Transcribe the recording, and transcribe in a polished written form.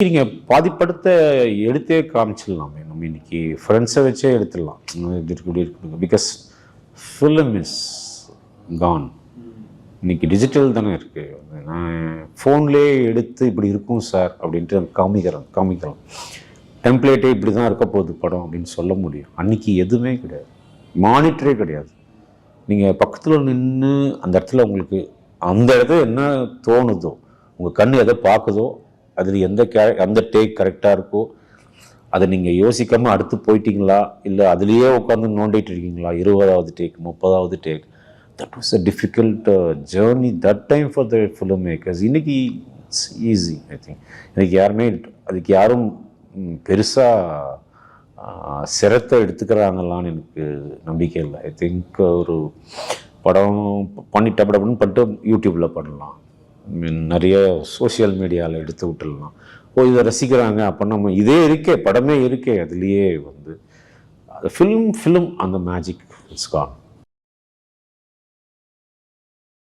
நீங்கள் பாதிப்படுத்த எடுத்தே காமிச்சிடலாமே. நம்ம இன்னைக்கு ஃப்ரெண்ட்ஸை வச்சே எடுத்துடலாம். இது இப்படி இருக்கு பிகாஸ் ஃபிலிம் இஸ் கான். இன்னைக்கு டிஜிட்டல் தானே இருக்குது. நான் ஃபோன்லேயே எடுத்து இப்படி இருக்கும் சார் அப்படின்ட்டு காமிக்கிறோம். டெம்ப்ளேட்டே இப்படி தான் இருக்க போகுது படம் அப்படின்னு சொல்ல முடியும். அன்றைக்கி எதுவுமே கிடையாது, மானிட்டரே கிடையாது. நீங்கள் பக்கத்தில் நின்று அந்த இடத்துல உங்களுக்கு அந்த இடத்துல என்ன தோணுதோ, உங்கள் கண் எதை பார்க்குதோ, அதில் எந்த டேக் கரெக்டாக இருக்கோ அதை நீங்கள் யோசிக்காமல் அடுத்து போயிட்டீங்களா, இல்லை அதுலேயே உட்காந்து நோண்டிட்டு இருக்கீங்களா, 20வது டேக் 30வது take. That was a difficult journey that time for the film makers. இன்றைக்கி இட்ஸ் ஈஸி. ஐ திங்க் இன்றைக்கி அதுக்கு யாரும் பெருசாக சிரத்தை எடுத்துக்கிறாங்களான்னு எனக்கு நம்பிக்கை இல்லை. ஐ திங்க் ஒரு படம் டப்பு பண்ணிட்டு யூடியூப்பில் பண்ணலாம், நிறைய சோஷியல் மீடியாவில் எடுத்து விட்டுடலாம். இதை ரசிக்கிறாங்க அப்போ நம்ம இதே இருக்கே, படமே இருக்கே, அதுலேயே வந்து ஃபிலிம் அந்த மேஜிக் இட்ஸ் கான்.